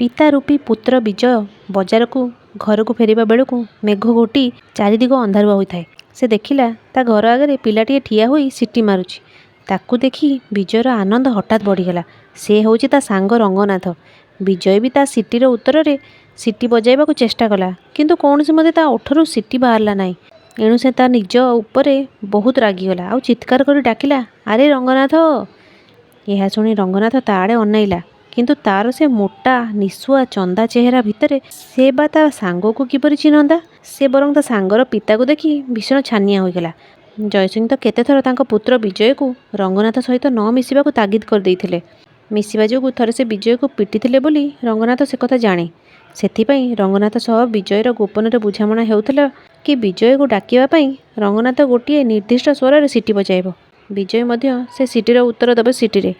ପିତା ରୂପୀ ପୁତ୍ର ବିଜୟ ବଜାରକୁ ଘରକୁ ଫେରିବା ବେଳକୁ ମେଘ ଘୋଟି ଚାରିଦିଗ ଅନ୍ଧାରୁଆ ହୋଇଥାଏ। ସେ ଦେଖିଲା ତା ଘର ଆଗରେ ପିଲାଟିଏ ଠିଆ ହୋଇ ସିଟି ମାରୁଛି। ତାକୁ ଦେଖି ବିଜୟର ଆନନ୍ଦ ହଠାତ୍ ବଢ଼ିଗଲା। ସେ ହେଉଛି ତା ସାଙ୍ଗ ରଙ୍ଗନାଥ। ବିଜୟ ବି ତା ସିଟିର ଉତ୍ତରରେ ସିଟି ବଜାଇବାକୁ ଚେଷ୍ଟା କଲା, କିନ୍ତୁ କୌଣସି ମତେ ତା ଓଠରୁ ସିଟି ବାହାରିଲା ନାହିଁ। ଏଣୁ ସେ ତା ନିଜ ଉପରେ ବହୁତ ରାଗିଗଲା ଆଉ ଚିତ୍କାର କରି ଡାକିଲା, ଆରେ ରଙ୍ଗନାଥ। ଏହା ଶୁଣି ରଙ୍ଗନାଥ ତା ଆଡ଼େ ଅନାଇଲା, କିନ୍ତୁ ତାର ସେ ମୋଟା ନିଶୁଆ ଚନ୍ଦା ଚେହେରା ଭିତରେ ସେ ବା ତା ସାଙ୍ଗକୁ କିପରି ଚିହ୍ନନ୍ତା। ସେ ବରଂ ତା ସାଙ୍ଗର ପିତାକୁ ଦେଖି ଭୀଷଣ ଛାନିଆ ହୋଇଗଲା। ଜୟସିଂହ ତ କେତେଥର ତାଙ୍କ ପୁତ୍ର ବିଜୟକୁ ରଙ୍ଗନାଥ ସହିତ ନ ମିଶିବାକୁ ତାଗିଦ କରିଦେଇଥିଲେ। ମିଶିବା ଯୋଗୁଁ ଥରେ ସେ ବିଜୟକୁ ପିଟିଥିଲେ ବୋଲି ରଙ୍ଗନାଥ ସେ କଥା ଜାଣେ। ସେଥିପାଇଁ ରଙ୍ଗନାଥ ସହ ବିଜୟର ଗୋପନରେ ବୁଝାମଣା ହେଉଥିଲା କି ବିଜୟକୁ ଡାକିବା ପାଇଁ ରଙ୍ଗନାଥ ଗୋଟିଏ ନିର୍ଦ୍ଦିଷ୍ଟ ସ୍ୱରରେ ସିଟି ବଜାଇବ। ବିଜୟ ମଧ୍ୟ ସେ ସିଟିର ଉତ୍ତର ଦେବ ସିଟିରେ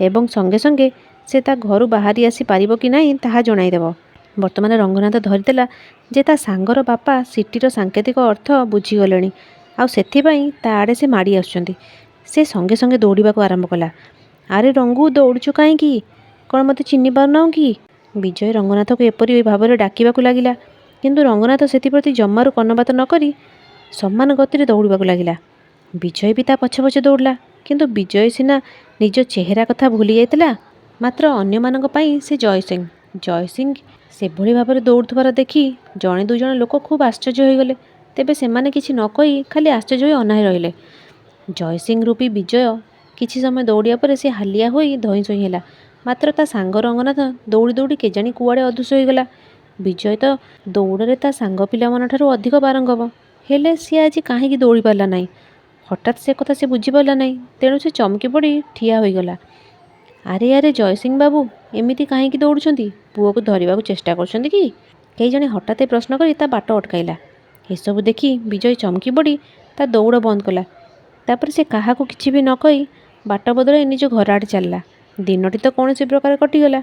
ଏବଂ ସଙ୍ଗେ ସଙ୍ଗେ ସେ ତା ଘରୁ ବାହାରି ଆସି ପାରିବ କି ନାହିଁ ତାହା ଜଣାଇଦେବ। ବର୍ତ୍ତମାନ ରଙ୍ଗନାଥ ଧରିଦେଲା ଯେ ତା ସାଙ୍ଗର ବାପା ସିଟିର ସାଙ୍କେତିକ ଅର୍ଥ ବୁଝିଗଲେଣି ଆଉ ସେଥିପାଇଁ ତା ଆଡ଼େ ସେ ମାଡ଼ି ଆସୁଛନ୍ତି। ସେ ସଙ୍ଗେ ସଙ୍ଗେ ଦୌଡ଼ିବାକୁ ଆରମ୍ଭ କଲା। ଆରେ ରଙ୍ଗୁ, ଦୌଡ଼ୁଛୁ କାହିଁକି? କ'ଣ ମୋତେ ଚିହ୍ନି ପାରୁନାହୁଁ କି? ବିଜୟ ରଙ୍ଗନାଥକୁ ଏପରି ଭାବରେ ଡାକିବାକୁ ଲାଗିଲା, କିନ୍ତୁ ରଙ୍ଗନାଥ ସେଥିପ୍ରତି ଜମାରୁ କର୍ଣ୍ଣପାତ ନ କରି ସମାନ ଗତିରେ ଦୌଡ଼ିବାକୁ ଲାଗିଲା। ବିଜୟ ବି ତା ପଛେ ପଛେ ଦୌଡ଼ିଲା, କିନ୍ତୁ ବିଜୟ ସିନା ନିଜ ଚେହେରା କଥା ଭୁଲି ଯାଇଥିଲା, ମାତ୍ର ଅନ୍ୟମାନଙ୍କ ପାଇଁ ସେ ଜୟସିଂହ ସେଭଳି ଭାବରେ ଦୌଡ଼ୁଥିବାର ଦେଖି ଜଣେ ଦୁଇଜଣ ଲୋକ ଖୁବ୍ ଆଶ୍ଚର୍ଯ୍ୟ ହୋଇଗଲେ। ତେବେ ସେମାନେ କିଛି ନ କହି ଖାଲି ଆଶ୍ଚର୍ଯ୍ୟ ହୋଇ ଅନାଇ ରହିଲେ। ଜୟସିଂହ ରୂପୀ ବିଜୟ କିଛି ସମୟ ଦୌଡ଼ିବା ପରେ ସେ ହାଲିଆ ହୋଇ ଧଇଁ ସଇଁ ହେଲା, ମାତ୍ର ତା ସାଙ୍ଗ ରଙ୍ଗନାଥ ଦୌଡ଼ି ଦୌଡ଼ି କେଜାଣି କୁଆଡ଼େ ଅଦୃଶ୍ୟ ହୋଇଗଲା। ବିଜୟ ତ ଦୌଡ଼ରେ ତା ସାଙ୍ଗ ପିଲାମାନଠାରୁ ଅଧିକ ପାରଙ୍ଗମ, ହେଲେ ସିଏ ଆଜି କାହିଁକି ଦୌଡ଼ି ପାରିଲା ନାହିଁ? ହଠାତ୍ ସେ କଥା ସେ ବୁଝିପାରିଲା ନାହିଁ। ତେଣୁ ସେ ଚମକି ପଡ଼ି ଠିଆ ହୋଇଗଲା। ଆରେ ଆରେ ଜୟସିଂହ ବାବୁ, ଏମିତି କାହିଁକି ଦୌଡ଼ୁଛନ୍ତି? ପୁଅକୁ ଧରିବାକୁ ଚେଷ୍ଟା କରୁଛନ୍ତି କି? କେହି ଜଣେ ହଠାତ୍ ଏ ପ୍ରଶ୍ନ କରି ତା ବାଟ ଅଟକାଇଲା। ଏସବୁ ଦେଖି ବିଜୟ ଚମକି ପଡ଼ି ତା ଦୌଡ଼ ବନ୍ଦ କଲା। ତାପରେ ସେ କାହାକୁ କିଛି ବି ନ କହି ବାଟ ବଦଳାଇ ନିଜ ଘର ଆଡ଼େ ଚାଲିଲା। ଦିନଟି ତ କୌଣସି ପ୍ରକାର କଟିଗଲା।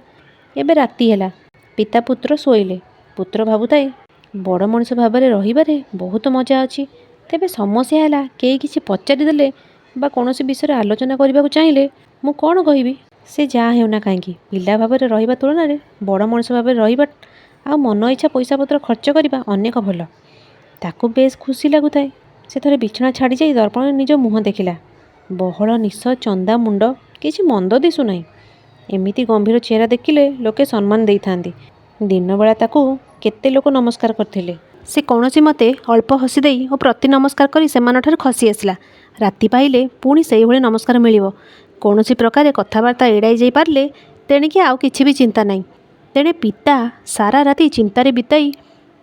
ଏବେ ରାତି ହେଲା। ପିତା ପୁତ୍ର ଶୋଇଲେ। ପୁତ୍ର ଭାବୁଥାଏ, ବଡ଼ ମଣିଷ ଭାବରେ ରହିବାରେ ବହୁତ ମଜା ଅଛି। ତେବେ ସମସ୍ୟା ହେଲା, କେହି କିଛି ପଚାରିଦେଲେ ବା କୌଣସି ବିଷୟରେ ଆଲୋଚନା କରିବାକୁ ଚାହିଁଲେ ମୁଁ କ'ଣ କହିବି? ସେ ଯାହା ହେଉନା କାହିଁକି, ପିଲା ଭାବରେ ରହିବା ତୁଳନାରେ ବଡ଼ ମଣିଷ ଭାବରେ ରହିବା ଆଉ ମନ ଇଚ୍ଛା ପଇସାପତ୍ର ଖର୍ଚ୍ଚ କରିବା ଅନେକ ଭଲ। ତାକୁ ବେଶ୍ ଖୁସି ଲାଗୁଥାଏ। ସେ ଥରେ ବିଛଣା ଛାଡ଼ିଯାଇ ଦର୍ପଣରେ ନିଜ ମୁହଁ ଦେଖିଲା। ବହଳ ନିଶ ଚନ୍ଦା ମୁଣ୍ଡ, କିଛି ମନ୍ଦ ଦିଶୁନାହିଁ। ଏମିତି ଗମ୍ଭୀର ଚେହେରା ଦେଖିଲେ ଲୋକେ ସମ୍ମାନ ଦେଇଥାନ୍ତି। ଦିନବେଳା ତାକୁ କେତେ ଲୋକ ନମସ୍କାର କରିଥିଲେ। ସେ କୌଣସି ମତେ ଅଳ୍ପ ହସି ଦେଇ ଓ ପ୍ରତି ନମସ୍କାର କରି ସେମାନଙ୍କଠାରୁ ଖସି ଆସିଲା। ରାତି ପାଇଲେ ପୁଣି ସେଇଭଳି ନମସ୍କାର ମିଳିବ। କୌଣସି ପ୍ରକାରେ କଥାବାର୍ତ୍ତା ଏଡ଼ାଇ ଯାଇ ପାରିଲେ ତେଣିକି ଆଉ କିଛି ବି ଚିନ୍ତା ନାହିଁ। ତେଣେ ପିତା ସାରା ରାତି ଚିନ୍ତାରେ ବିତାଇ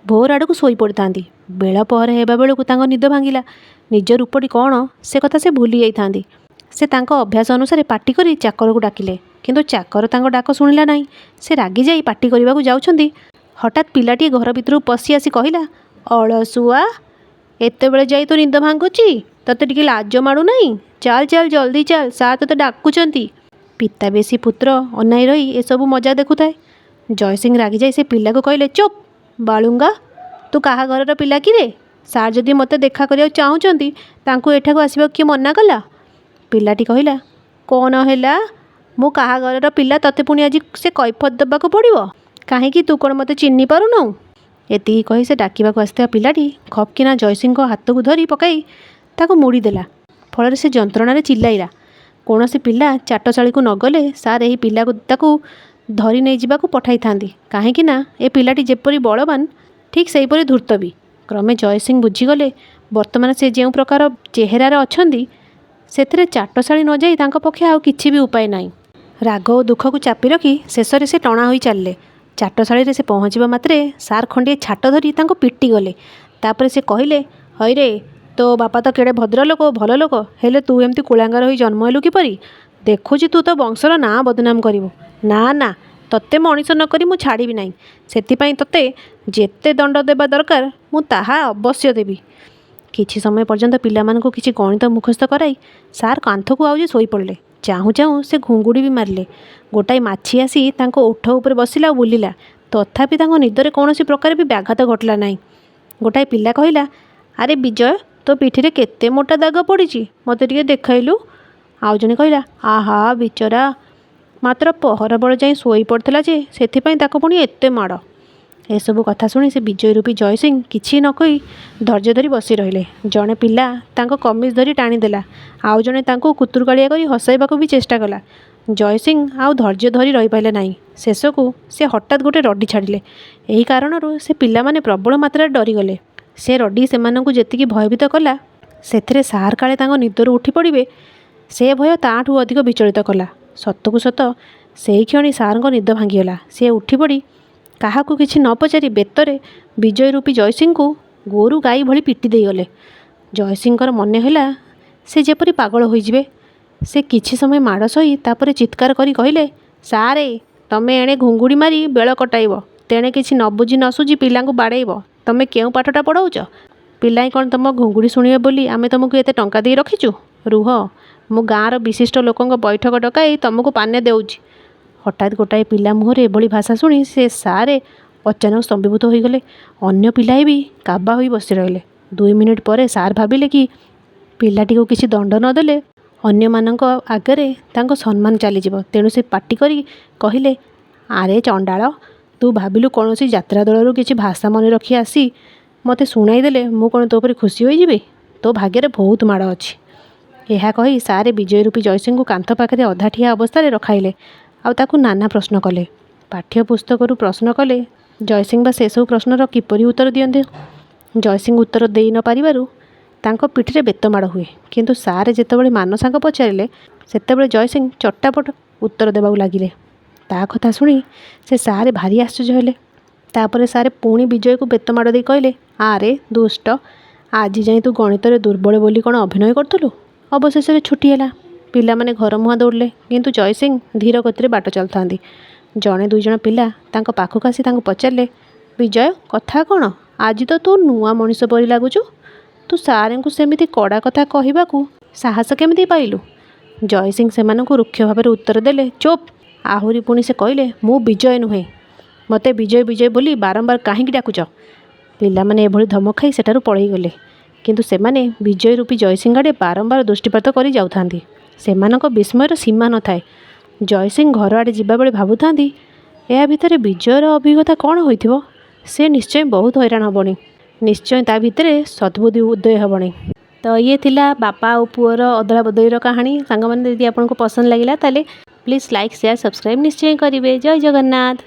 ଭୋର ଆଡ଼କୁ ଶୋଇପଡ଼ିଥାନ୍ତି। ବେଳ ପହର ହେବା ବେଳକୁ ତାଙ୍କ ନିଦ ଭାଙ୍ଗିଲା। ନିଜ ରୂପଟି କ'ଣ ସେ କଥା ସେ ଭୁଲି ଯାଇଥାନ୍ତି। ସେ ତାଙ୍କ ଅଭ୍ୟାସ ଅନୁସାରେ ପାଟି କରି ଚାକରକୁ ଡାକିଲେ, କିନ୍ତୁ ଚାକର ତାଙ୍କ ଡାକ ଶୁଣିଲା ନାହିଁ। ସେ ରାଗି ଯାଇ ପାଟି କରିବାକୁ ଯାଉଛନ୍ତି, ହଠାତ୍ ପିଲାଟିଏ ଘର ଭିତରକୁ ପଶି ଆସି କହିଲା, ଅଳସୁଆ, ଏତେବେଳେ ଯାଇ ତୋ ନିଦ ଭାଙ୍ଗୁଛି? ତତେ ଟିକେ ଲାଜ ମାଡ଼ୁନାହିଁ? ଚାଲ ଚାଲ ଜଲ୍ଦି ଚାଲ, ସାର୍ ତତେ ଡାକୁଛନ୍ତି। ପିତା ବେଶୀ ପୁତ୍ର ଅନାଇ ରହି ଏସବୁ ମଜା ଦେଖୁଥାଏ। ଜୟସିଂହ ରାଗିଯାଇ ସେ ପିଲାକୁ କହିଲେ, ଚୁପ୍ ବାଳୁଙ୍ଗା, ତୁ କାହା ଘରର ପିଲା କିରେ? ସାର୍ ଯଦି ମୋତେ ଦେଖା କରିବାକୁ ଚାହୁଁଛନ୍ତି ତାଙ୍କୁ ଏଠାକୁ ଆସିବାକୁ କିଏ ମନା କଲା? ପିଲାଟି କହିଲା, କ'ଣ ହେଲା? ମୁଁ କାହା ଘରର ପିଲା ତତେ ପୁଣି ଆଜି ସେ କୈଫତ ଦେବାକୁ ପଡ଼ିବ? କାହିଁକି, ତୁ କ'ଣ ମୋତେ ଚିହ୍ନି ପାରୁନାହୁଁ? ଏତିକି କହି ସେ ଡାକିବାକୁ ଆସିଥିବା ପିଲାଟି ଖପ୍ କିନା ଜୟସିଂହଙ୍କ ହାତକୁ ଧରି ପକାଇ ତାକୁ ମୋଡ଼ିଦେଲା। ଫଳରେ ସେ ଯନ୍ତ୍ରଣାରେ ଚିଲ୍ଲାଇଲା। କୌଣସି ପିଲା ଚାଟଶାଳୀକୁ ନ ଗଲେ ସାର୍ ଏହି ପିଲାକୁ ତାକୁ ଧରି ନେଇଯିବାକୁ ପଠାଇଥାନ୍ତି, କାହିଁକି ନା ଏ ପିଲାଟି ଯେପରି ବଳବାନ ଠିକ୍ ସେହିପରି ଧୂର୍ତ୍ତ ବି। କ୍ରମେ ଜୟସିଂହ ବୁଝିଗଲେ ବର୍ତ୍ତମାନ ସେ ଯେଉଁ ପ୍ରକାର ଚେହେରାରେ ଅଛନ୍ତି ସେଥିରେ ଚାଟଶାଳୀ ନ ଯାଇ ତାଙ୍କ ପକ୍ଷେ ଆଉ କିଛି ବି ଉପାୟ ନାହିଁ। ରାଗ ଓ ଦୁଃଖକୁ ଚାପି ରଖି ଶେଷରେ ସେ ଟଣା ହୋଇ ଚାଲିଲେ। ଚାଟଶାଳୀରେ ସେ ପହଞ୍ଚିବା ମାତ୍ରେ ସାର୍ ଖଣ୍ଡିଏ ଛାଟ ଧରି ତାଙ୍କୁ ପିଟିଗଲେ। ତାପରେ ସେ କହିଲେ, ହଇରେ, ତୋ ବାପା ତ କେଡ଼େ ଭଦ୍ରଲୋକ, ଭଲ ଲୋକ, ହେଲେ ତୁ ଏମିତି କୁଳାଙ୍ଗାର ହୋଇ ଜନ୍ମ ହେଲୁ କିପରି? ଦେଖୁଛି ତୁ ତୋ ବଂଶର ନାଁ ବଦନାମ କରିବୁ। ନା ନା, ତତେ ମଣିଷ ନ କରି ମୁଁ ଛାଡ଼ିବି ନାହିଁ। ସେଥିପାଇଁ ତତେ ଯେତେ ଦଣ୍ଡ ଦେବା ଦରକାର ମୁଁ ତାହା ଅବଶ୍ୟ ଦେବି। କିଛି ସମୟ ପର୍ଯ୍ୟନ୍ତ ପିଲାମାନଙ୍କୁ କିଛି ଗଣିତ ମୁଖସ୍ଥ କରାଇ ସାର୍ କାନ୍ଥକୁ ଆଉଜି ଶୋଇପଡ଼ିଲେ। ଚାହୁଁ ଚାହୁଁ ସେ ଘୁଙ୍ଗୁଡ଼ି ବି ମାରିଲେ। ଗୋଟାଏ ମାଛି ଆସି ତାଙ୍କ ଓଠ ଉପରେ ବସିଲା ଆଉ ବୁଲିଲା। ତଥାପି ତାଙ୍କ ନିଦରେ କୌଣସି ପ୍ରକାର ବି ବ୍ୟାଘାତ ଘଟିଲା ନାହିଁ। ଗୋଟାଏ ପିଲା କହିଲା, ଆରେ ବିଜୟ, ତୋ ପିଠିରେ କେତେ ମୋଟା ଦାଗ ପଡ଼ିଛି, ମୋତେ ଟିକେ ଦେଖାଇଲୁ। ଆଉ ଜଣେ କହିଲା, ଆହା ବିଚରା, ମାତ୍ର ପହର ବେଳ ଯାଇ ଶୋଇ ପଡ଼ିଥିଲା ଯେ ସେଥିପାଇଁ ତାକୁ ପୁଣି ଏତେ ମାଡ଼। ଏସବୁ କଥା ଶୁଣି ସେ ବିଜୟ ରୂପୀ ଜୟସିଂ କିଛି ନ କହି ଧୈର୍ଯ୍ୟ ଧରି ବସି ରହିଲେ। ଜଣେ ପିଲା ତାଙ୍କ କମିଜ ଧରି ଟାଣିଦେଲା, ଆଉ ଜଣେ ତାଙ୍କୁ କୁତୁରୁକାଳିଆ କରି ହସାଇବାକୁ ବି ଚେଷ୍ଟା କଲା। ଜୟସିଂ ଆଉ ଧୈର୍ଯ୍ୟ ଧରି ରହିପାରିଲେ ନାହିଁ। ଶେଷକୁ ସେ ହଠାତ୍ ଗୋଟେ ରଡ଼ି ଛାଡ଼ିଲେ। ଏହି କାରଣରୁ ସେ ପିଲାମାନେ ପ୍ରବଳ ମାତ୍ରାରେ ଡରିଗଲେ। ସେ ରଡ଼ି ସେମାନଙ୍କୁ ଯେତିକି ଭୟଭୀତ କଲା, ସେଥିରେ ସାର୍ କାଳେ ତାଙ୍କ ନିଦରୁ ଉଠି ପଡ଼ିବେ, ସେ ଭୟ ତାଠୁ ଅଧିକ ବିଚଳିତ କଲା। ସତକୁ ସତ ସେହି କ୍ଷଣି ସାର୍ଙ୍କ ନିଦ ଭାଙ୍ଗିଗଲା। ସେ ଉଠିପଡ଼ି କାହାକୁ କିଛି ନ ପଚାରି ବେତରେ ବିଜୟ ରୂପୀ ଜୟସିଂଙ୍କୁ ଗୋରୁ ଗାଈ ଭଳି ପିଟି ଦେଇଗଲେ। ଜୟସିଂଙ୍କର ମନେ ହେଲା ସେ ଯେପରି ପାଗଳ ହୋଇଯିବେ। ସେ କିଛି ସମୟ ମାଡ଼ ସହି ତାପରେ ଚିତ୍କାର କରି କହିଲେ, ସାରେ ତମେ ଏଣେ ଘୁଙ୍ଗୁଡ଼ି ମାରି ବେଳ କଟାଇବ, ତେଣେ କିଛି ନ ବୁଝି ନ ସୁଝି ପିଲାଙ୍କୁ ବାଡ଼େଇବ। ତମେ କେଉଁ ପାଠଟା ପଢ଼ାଉଛ? ପିଲାଏ କ'ଣ ତମ ଘୁଙ୍ଗୁଡ଼ି ଶୁଣିବେ ବୋଲି ଆମେ ତମକୁ ଏତେ ଟଙ୍କା ଦେଇ ରଖିଛୁ? ରୁହ, ମୁଁ ଗାଁର ବିଶିଷ୍ଟ ଲୋକଙ୍କ ବୈଠକ ଡକାଇ ତମକୁ ପାନେ ଦେଉଛି। ହଠାତ୍ ଗୋଟାଏ ପିଲା ମୁହଁରେ ଏଭଳି ଭାଷା ଶୁଣି ସେ ସାରେ ଅଚାନକ ସ୍ତମ୍ଭୀଭୂତ ହୋଇଗଲେ। ଅନ୍ୟ ପିଲାଏ ବି କାବା ହୋଇ ବସି ରହିଲେ। 2 ମିନିଟ୍ ପରେ ସାର୍ ଭାବିଲେ କି ପିଲାଟିକୁ କିଛି ଦଣ୍ଡ ନ ଦେଲେ ଅନ୍ୟମାନଙ୍କ ଆଗରେ ତାଙ୍କ ସମ୍ମାନ ଚାଲିଯିବ। ତେଣୁ ସେ ପାଟି କରି କହିଲେ, ଆରେ ଚଣ୍ଡାଳ, ତୁ ଭାବିଲୁ କୌଣସି ଯାତ୍ରା ଦଳରୁ କିଛି ଭାଷା ମନେ ରଖି ଆସି ମୋତେ ଶୁଣାଇ ଦେଲେ ମୁଁ କ'ଣ ତୋ ଉପରେ ଖୁସି ହୋଇଯିବି? ତୋ ଭାଗ୍ୟରେ ବହୁତ ମାଡ଼ ଅଛି। ଏହା କହି ସାରେ ବିଜୟ ରୂପୀ ଜୟସିଂଙ୍କୁ କାନ୍ଥ ପାଖରେ ଅଧା ଠିଆ ଅବସ୍ଥାରେ ରଖାଇଲେ। ଆଉ ତାକୁ ନାନା ପ୍ରଶ୍ନ କଲେ। ପାଠ୍ୟପୁସ୍ତକରୁ ପ୍ରଶ୍ନ କଲେ। ଜୟସିଂ ବା ସେସବୁ ପ୍ରଶ୍ନର କିପରି ଉତ୍ତର ଦିଅନ୍ତେ? ଜୟସିଂ ଉତ୍ତର ଦେଇ ନ ପାରିବାରୁ ତାଙ୍କ ପିଠିରେ ବେତମାଡ଼ ହୁଏ। କିନ୍ତୁ ସାରେ ଯେତେବେଳେ ମାନସାଙ୍କ ପଚାରିଲେ, ସେତେବେଳେ ଜୟସିଂ ଚଟାପଟ ଉତ୍ତର ଦେବାକୁ ଲାଗିଲେ। ତା କଥା ଶୁଣି ସେ ସାରେ ଭାରି ଆଶ୍ଚର୍ଯ୍ୟ ହେଲେ। ତାପରେ ସାରେ ପୁଣି ବିଜୟକୁ ବେତମାଡ଼ ଦେଇ କହିଲେ, ଆରେ ଦୁଷ୍ଟ, ଆଜି ଯାଇ ତୁ ଗଣିତରେ ଦୁର୍ବଳ ବୋଲି କ'ଣ ଅଭିନୟ କରୁଥିଲୁ? ଅବଶେଷରେ ଛୁଟି ହେଲା। ପିଲାମାନେ ଘର ମୁହାଁ ଦୌଡ଼ିଲେ, କିନ୍ତୁ ଜୟସିଂ ଧୀର ଗତିରେ ବାଟ ଚାଲୁଥାନ୍ତି। ଜଣେ 2 ଜଣ ପିଲା ତାଙ୍କ ପାଖକୁ ଆସି ତାଙ୍କୁ ପଚାରିଲେ, ବିଜୟ, କଥା କ'ଣ? ଆଜି ତ ତୁ ନୂଆ ମଣିଷ ପରି ଲାଗୁଛୁ। ତୁ ସାର୍ଙ୍କୁ ସେମିତି କଡ଼ା କଥା କହିବାକୁ ସାହସ କେମିତି ପାଇଲୁ? ଜୟସିଂ ସେମାନଙ୍କୁ ରୁକ୍ଷ ଭାବରେ ଉତ୍ତର ଦେଲେ, ଚୁପ୍। ଆହୁରି ପୁଣି ସେ କହିଲେ, ମୁଁ ବିଜୟ ନୁହେଁ। ମୋତେ ବିଜୟ ବିଜୟ ବୋଲି ବାରମ୍ବାର କାହିଁକି ଡାକୁଛ? ପିଲାମାନେ ଏଭଳି ଧମକ ଖାଇ ସେଠାରୁ ପଳାଇଗଲେ। କିନ୍ତୁ ସେମାନେ ବିଜୟ ରୂପୀ ଜୟସିଂ ଆଡ଼େ ବାରମ୍ବାର ଦୃଷ୍ଟିପାତ କରି ଯାଉଥାନ୍ତି। ସେମାନଙ୍କ ବିସ୍ମୟର ସୀମା ନଥାଏ। ଜୟସିଂ ଘର ଆଡ଼େ ଯିବାବେଳେ ଭାବୁଥାନ୍ତି, ଏହା ଭିତରେ ବିଜୟର ଅଭିଜ୍ଞତା କ'ଣ ହୋଇଥିବ? ସେ ନିଶ୍ଚୟ ବହୁତ ହଇରାଣ ହେବଣି। ନିଶ୍ଚୟ ତା ଭିତରେ ସଦ୍ବୁଦ୍ଧି ଉଦୟ ହେବଣି। ତ ଇଏ ଥିଲା ବାପା ଆଉ ପୁଅର ଅଦଳା ବଦଳିର କାହାଣୀ। ସାଙ୍ଗମାନେ, ଯଦି ଆପଣଙ୍କୁ ପସନ୍ଦ ଲାଗିଲା ତାହେଲେ ପ୍ଲିଜ୍ ଲାଇକ୍, ସେୟାର, ସବସ୍କ୍ରାଇବ୍ ନିଶ୍ଚୟ କରିବେ। ଜୟ ଜଗନ୍ନାଥ।